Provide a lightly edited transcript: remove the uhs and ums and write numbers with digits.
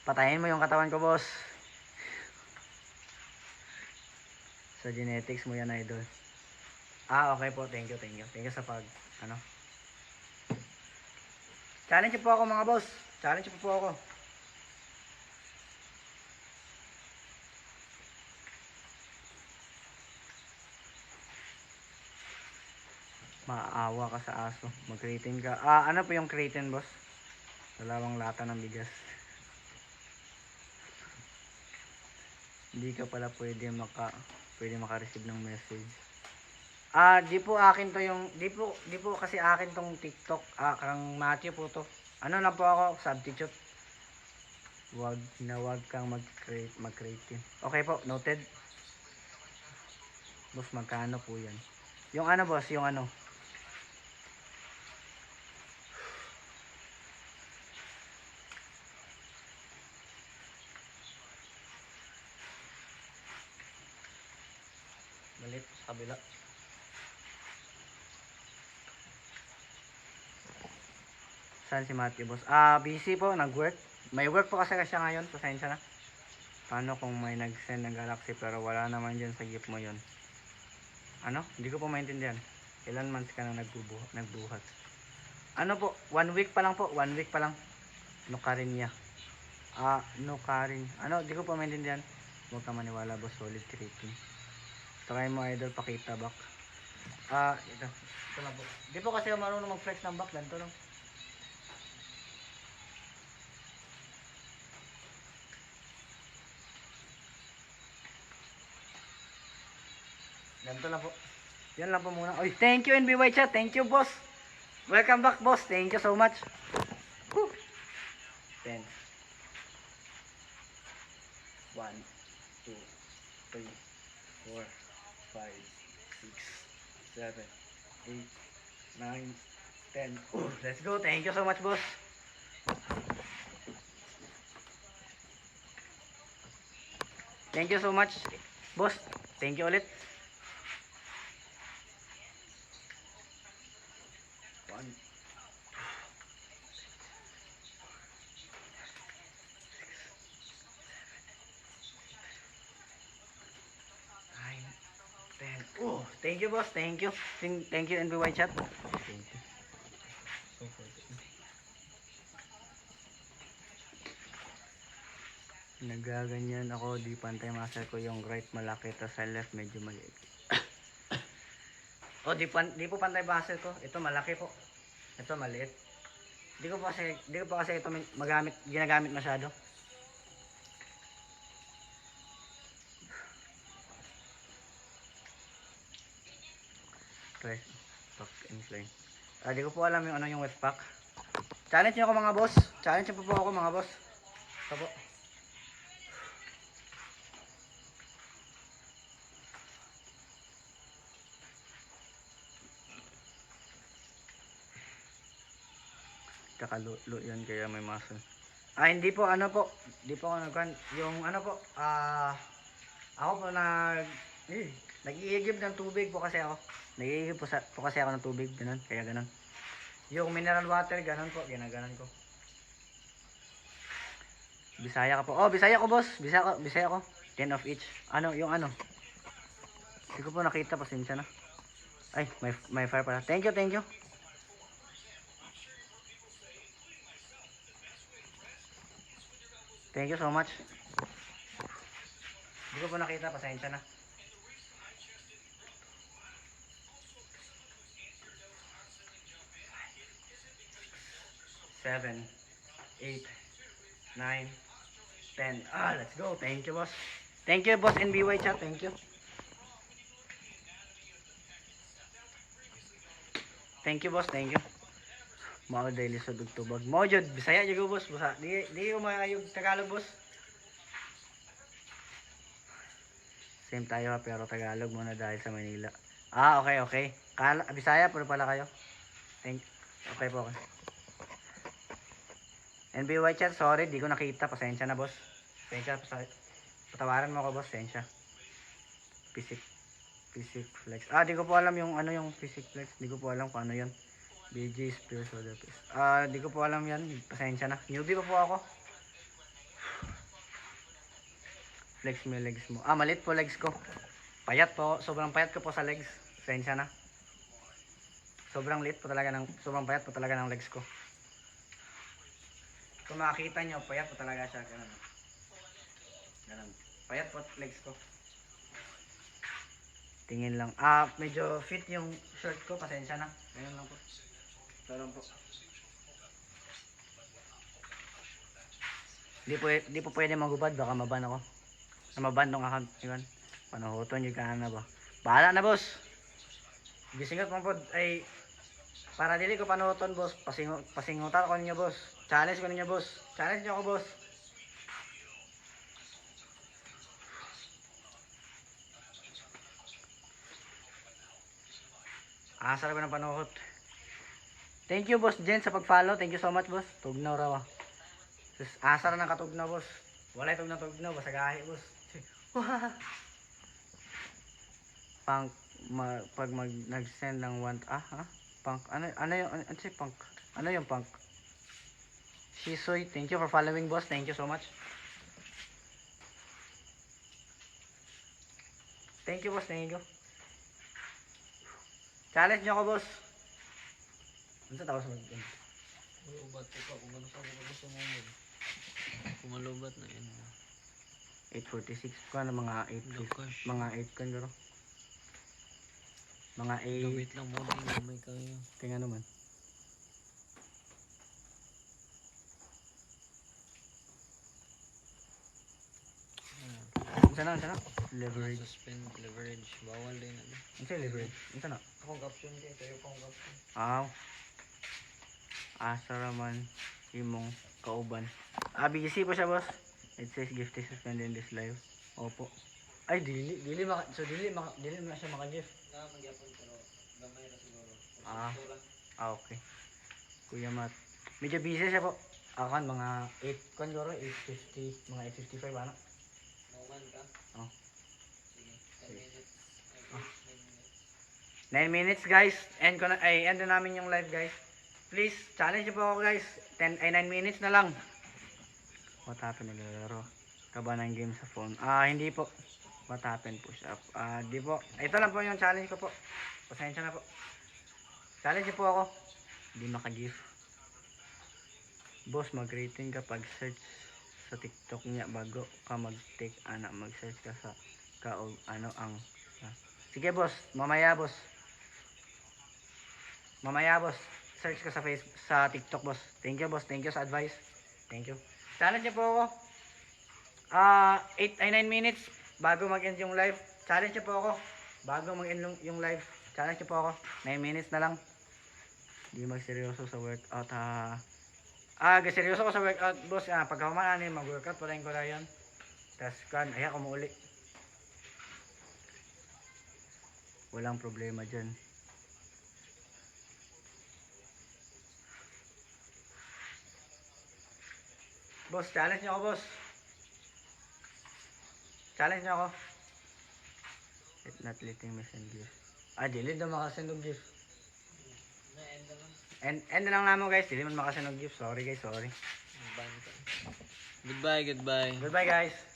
Patayin mo yung katawan ko, boss. Sa genetics mo yan, idol. Okay po. Thank you, thank you. Thank you sa challenge po ako, mga boss. Challenge po ako. Maawa ka sa aso. Mag-creatine ka. Ano po yung creatine, boss? Dalawang lata ng bigas. Hindi ka pala pwede maka-receive ng message. Di po akin to yung di po kasi akin tong TikTok. Kang Matthew po to. Ano lang po ako, substitute. Wag kang mag-create. Okay po, noted. Boss, magkano po 'yan? Yung ano, boss, yung ano. Malit sa kabila. Saan si Matthew, boss? Busy po, nag-work. May work po kasi siya ngayon, pasensya na. Paano kung may nag-send ng Galaxy pero wala naman dyan sa gift mo yon? Ano? Hindi ko po maintindihan. Ilan months ka na nagbuhat? Ano po? 1 week pa lang po. 1 week pa lang. Nukarin niya. Nukarin. Ano? Hindi ko po maintindihan. Huwag ka maniwala, boss. Solid creating. Try mo, idol. Pakita back. Ito. Ito lang po. Hindi po kasi marunong mag-flex ng back. Ganito lang. Ganito lang po. Yan lang po muna. Oy, thank you NBY chat. Thank you, boss. Welcome back, boss. Thank you so much. Woo. 10. 1, 2, 3, 4, 5, 6, 7, 8, 9, 10. Let's go. Thank you so much, boss. Thank you so much, boss. Thank you ulit. 1, 10. Thank you, boss. Thank you. Thank you, NBY chat. Thank you. Nagaganyan ako, di pantay muscle ko yung right malaki, tapos sa left medyo maliit. Di po pantay muscle ko. Ito malaki po. Ito maliit. Di ko pa kasi ito ginagamit masyado. Press pack incline. Di ko po alam yung ano yung wet pack. Challenge niyo ako, mga boss. Challenge niyo po ako, mga boss. Ito po. Kakalulo yan kaya may muscle. Hindi po, ano po. Hindi po ako nagkan. Yung ano po, ako po nag-iigib ng tubig po kasi ako. Nag-iigib po kasi ako ng tubig, ganun, kaya ganun. Yung mineral water, ganun po, ginaganon ko. Bisaya ka po. Bisaya ko, boss. Bisaya ko. 10 of each. Ano, yung ano. Hindi ko po nakita, pasensya na. Ay, may fire pala. Thank you, thank you. Thank you so much. Hindi ko po nakita, pasensya na. Seven, 8, 9, 10. Let's go. Thank you, boss. Thank you, boss NBY chat. Thank you. Thank you, boss. Thank you. Mao daily sa dugtubag. Mao jud Bisaya jud, boss. Busa. Di ko maayog Tagalog, boss. Same tayo pero Tagalog muna dahil sa Manila. Okay. Bisaya pala kayo. Okay po. Okay. NBY chat, sorry, di ko nakita. Pasensya na, boss. Patawaran mo ako, boss. Pasensya. Physic flex. Di ko po alam yung ano yung physic flex. Di ko po alam kung ano yun. BG Spear Soda Paste. Di ko po alam yan. Pasensya na. Newbie pa po ako. Flex mo yung legs mo. Ah, malit po legs ko. Payat po. Sobrang payat ko po sa legs. Sensya na. Sobrang lit po talaga sobrang payat po talaga ng legs ko. Kung makikita nyo, payat po talaga siya. Ganun. Ganun. Payat po legs ko. Tingin lang. Ah, medyo fit yung shirt ko. Pasensya na. Ganyan lang po. Ganun po. Di po pwede magubad. Baka maban ako. Maban tong account. Yun. Panuhuton yung kana ba. Bahala na, boss. Gisingot mo po. Ay, para dili ko panuhuton, boss. Pasingutan ko ninyo, boss. Challenge ko ninyo, boss. Challenge nyo ako, boss. Asar ko ng panuhot. Thank you, boss Jen, sa pag-follow. Thank you so much, boss. Tugnaw raw. Asar ng katugnaw, boss. Walay tugnaw, boss. Agahi, boss. Punk, pag nag-send ng punk. Ano yung, ano si punk? Ano yung punk? Shisoy, thank you for following, boss. Thank you so much. Thank you, boss. Thank you. Challenge nyo ako, boss. Ano sa tawas mag Malubat ko pa kung ano pa gusto mo mo. Kumalubat na yun. 8:46 ko na mga 8 mga 8 kan garo. Mga 8. Gabit lang mo din may kayo. Kaya naman. Sana leverage. Suspend leverage bawal din ano. Ano leverage? Ano na? Akong caption kay kayo pang caption. Asa raman imong kauban. Busy po siya, boss. It says gift is suspended in this live. Opo. Ay dili na siya maka-gift. Na magyapon pero gamay ra siguro. Okay. Kuya Mat. Medyo busy siya po. Akan mga 8 kon guro 8:50, mga 8:55 ano. Mauman ka? Oh. Sige. 10 minutes. 9 minutes guys. End na namin yung live, guys. Please, challenge po ako, guys. 9 minutes na lang. What happened naglalaro? Kaba ng game sa phone. Hindi po. What happened po siya? Di po. Ito lang po yung challenge ko po. Pasensya na po. Challenge po ako. Hindi maka-gift. Boss, mag-rating ka pag search sa TikTok niya bago ka mag-take mag-search ka sa Sige, boss. Mamaya, boss. Search ka sa TikTok, boss. Thank you, boss. Thank you sa advice. Thank you. Challenge niyo po ako. 9 minutes bago mag-end yung live. Challenge niyo po ako. Bago mag-end yung live. Challenge niyo po ako. 9 minutes na lang. Hindi magseryoso sa workout. Seryoso ko sa workout, boss. Pagkamanan mag-workout pa rin ko na yun. Tapos ayan ko mauli. Walang problema dyan. Boss, challenge niyo ako, boss. Challenge niyo ako. It's not letting me send gift. Dili daw makasend og gift. Na-end naman. End na lang namo, guys. Dili man makasend og gift. Sorry, guys. Sorry. Goodbye. Goodbye, guys.